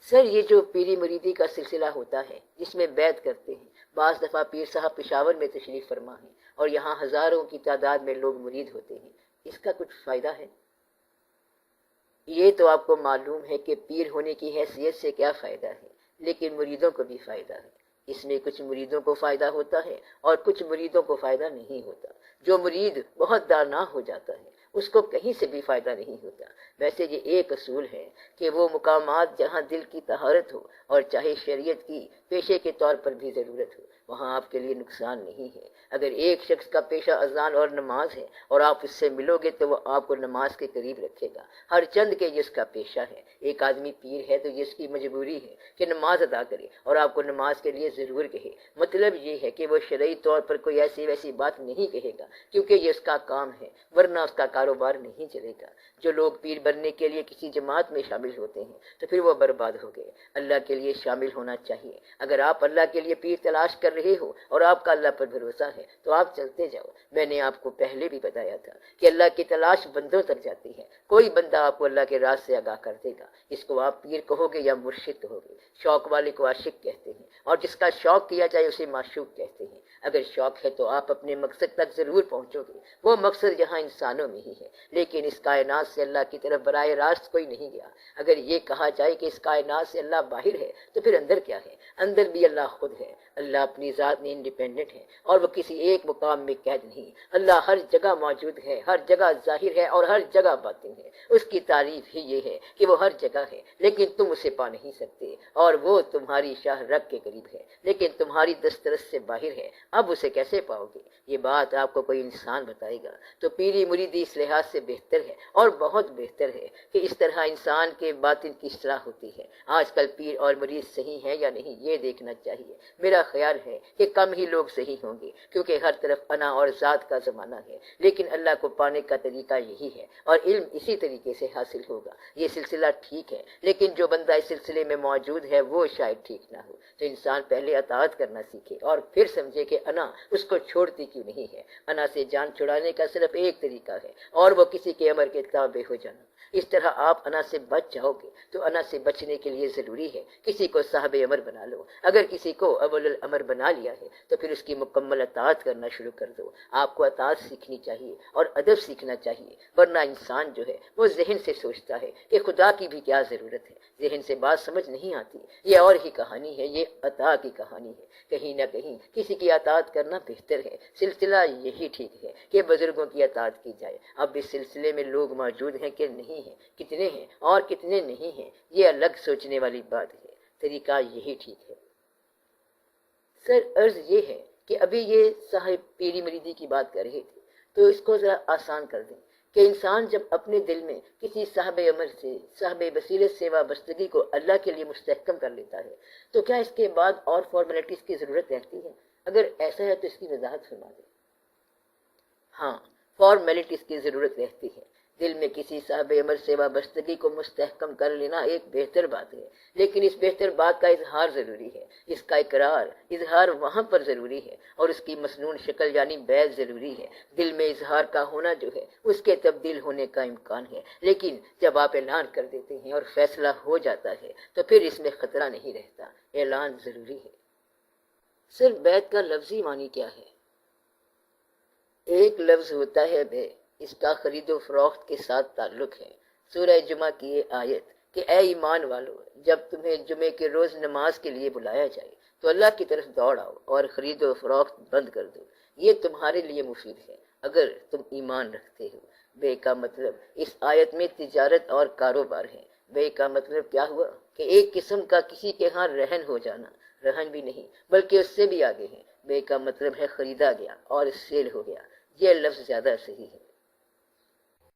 سر یہ جو پیری مریدی کا سلسلہ ہوتا ہے جس میں بیعت کرتے ہیں، بعض دفعہ پیر صاحب پشاور میں تشریف فرما ہیں اور یہاں ہزاروں کی تعداد میں لوگ مرید ہوتے ہیں، اس کا کچھ فائدہ ہے؟ یہ تو آپ کو معلوم ہے کہ پیر ہونے کی حیثیت سے کیا فائدہ ہے، لیکن مریدوں کو بھی فائدہ ہے۔ اس میں کچھ مریدوں کو فائدہ ہوتا ہے اور کچھ مریدوں کو فائدہ نہیں ہوتا۔ جو مرید بہت دانا ہو جاتا ہے اس کو کہیں سے بھی فائدہ نہیں ہوتا۔ ویسے یہ ایک اصول ہے کہ وہ مقامات جہاں دل کی طہارت ہو اور چاہے شریعت کی پیشے کے طور پر بھی ضرورت ہو، وہاں آپ کے لیے نقصان نہیں ہے۔ اگر ایک شخص کا پیشہ اذان اور نماز ہے اور آپ اس سے ملو گے تو وہ آپ کو نماز کے قریب رکھے گا، ہر چند کے جس کا پیشہ ہے۔ ایک آدمی پیر ہے تو جس کی مجبوری ہے کہ نماز ادا کرے اور آپ کو نماز کے لیے ضرور کہے، مطلب یہ ہے کہ وہ شرعی طور پر کوئی ایسی ویسی بات نہیں کہے گا کیونکہ یہ اس کا کام ہے، ورنہ اس کا کاروبار نہیں چلے گا۔ جو لوگ پیر بننے کے لیے کسی جماعت میں شامل ہوتے ہیں تو پھر وہ برباد ہو گئے۔ اللہ کے لیے شامل ہونا چاہیے۔ اگر آپ اللہ کے لیے پیر تلاش کر رہے ہو اور آپ کا اللہ پر بھروسہ ہے تو آپ چلتے جاؤ۔ میں نے آپ کو پہلے بھی بتایا تھا کہ اللہ کی تلاش بندوں تک جاتی ہے، کوئی بندہ آپ کو اللہ کے راز سے آگاہ کر دے گا۔ اس کو آپ پیر کہو گے یا مرشد کہو گے۔ شوق والے کو عاشق کہتے ہیں اور جس کا شوق کیا جائے اسے معشوق کہتے ہیں۔ اگر شوق ہے تو آپ اپنے مقصد تک ضرور پہنچو گے۔ وہ مقصد یہاں انسانوں میں ہی ہے، لیکن اس کائنات سے اللہ کی طرف براہ راست کوئی نہیں گیا۔ اگر یہ کہا جائے کہ اس کائنات سے اللہ باہر ہے تو پھر اندر کیا ہے؟ اندر بھی اللہ خود ہے۔ اللہ اپنی ذات میں انڈیپینڈنٹ ہے اور وہ کسی ایک مقام میں قید نہیں۔ اللہ ہر جگہ موجود ہے، ہر جگہ ظاہر ہے اور ہر جگہ باطن ہے۔ اس کی تعریف ہی یہ ہے کہ وہ ہر جگہ ہے لیکن تم اسے پا نہیں سکتے، اور وہ تمہاری شاہ رگ کے قریب ہے لیکن تمہاری دسترس سے باہر ہے۔ اب اسے کیسے پاؤ گے؟ یہ بات آپ کو کوئی انسان بتائے گا تو پیری مریدی اس لحاظ سے بہتر ہے اور بہت بہتر ہے کہ اس طرح انسان کے باطن کی اصلاح ہوتی ہے۔ آج کل پیر اور مرید صحیح ہیں یا نہیں یہ دیکھنا چاہیے۔ میرا خیال ہے کہ کم ہی لوگ صحیح ہوں گے کیونکہ ہر طرف انا اور ذات کا زمانہ ہے، لیکن اللہ کو پانے کا طریقہ یہی ہے اور علم اسی طریقے سے حاصل ہوگا۔ یہ سلسلہ ٹھیک ہے لیکن جو بندہ اس سلسلے میں موجود ہے وہ شاید ٹھیک نہ ہو، تو انسان پہلے اطاعت کرنا سیکھے اور پھر سمجھے کہ انا اس کو چھوڑتی کیوں نہیں ہے۔ انا سے جان چھڑانے کا صرف ایک طریقہ ہے اور وہ کسی کے امر کے تابع ہو جانا۔ اس طرح آپ انا سے بچ جاؤ گے۔ تو انا سے بچنے کے لیے ضروری ہے کسی کو صاحب امر بنا لو۔ اگر کسی کو اول الامر بنا لیا ہے تو پھر اس کی مکمل اطاعت کرنا شروع کر دو۔ آپ کو اطاعت سیکھنی چاہیے اور ادب سیکھنا چاہیے، ورنہ انسان جو ہے وہ ذہن سے سوچتا ہے کہ خدا کی بھی کیا ضرورت ہے، ذہن سے بات سمجھ نہیں آتی۔ یہ اور ہی کہانی ہے، یہ عطا کی کہانی ہے۔ کہیں نہ کہیں کسی کی اطاعت کرنا بہتر ہے۔ سلسلہ یہی ٹھیک ہے کہ بزرگوں کی اطاعت کی جائے۔ اب اس سلسلے میں لوگ موجود ہیں کہ نہیں ہیں، کتنے ہیں اور کتنے نہیں ہیں، یہ الگ سوچنے والی بات ہے۔ طریقہ یہی ٹھیک ہے۔ سر عرض یہ ہے کہ ابھی یہ صاحب پیری مریدی کی بات کر رہے تھے تو اس کو ذرا آسان کر دیں کہ انسان جب اپنے دل میں کسی صاحب امر سے، صاحب بصیرت سے وابستگی کو اللہ کے لیے مستحکم کر لیتا ہے تو کیا اس کے بعد اور فارمیلٹیز کی ضرورت رہتی ہے؟ اگر ایسا ہے تو اس کی وضاحت فرما دیں۔ ہاں، فارمیلٹیز کی ضرورت رہتی ہے۔ دل میں کسی صاحب امر سے وابستگی کو مستحکم کر لینا ایک بہتر بات ہے، لیکن اس بہتر بات کا اظہار ضروری ہے۔ اس کا اظہار وہاں پر ضروری ہے اور اس کی مسنون شکل یعنی بیعت ضروری ہے۔ دل میں اظہار کا ہونا جو ہے اس کے تبدیل ہونے کا امکان ہے، لیکن جب آپ اعلان کر دیتے ہیں اور فیصلہ ہو جاتا ہے تو پھر اس میں خطرہ نہیں رہتا۔ اعلان ضروری ہے۔ صرف بیعت کا لفظی معنی کیا ہے؟ ایک لفظ ہوتا ہے بے، اس کا خرید و فروخت کے ساتھ تعلق ہے۔ سورہ جمعہ کی یہ آیت کہ اے ایمان والو، جب تمہیں جمعے کے روز نماز کے لیے بلایا جائے تو اللہ کی طرف دوڑ آؤ اور خرید و فروخت بند کر دو، یہ تمہارے لیے مفید ہے اگر تم ایمان رکھتے ہو۔ بے کا مطلب اس آیت میں تجارت اور کاروبار ہے۔ بے کا مطلب کیا ہوا کہ ایک قسم کا کسی کے ہاں رہن ہو جانا، رہن بھی نہیں بلکہ اس سے بھی آگے ہے۔ بے کا مطلب ہے خریدا گیا اور سیل ہو گیا، یہ لفظ زیادہ صحیح ہے۔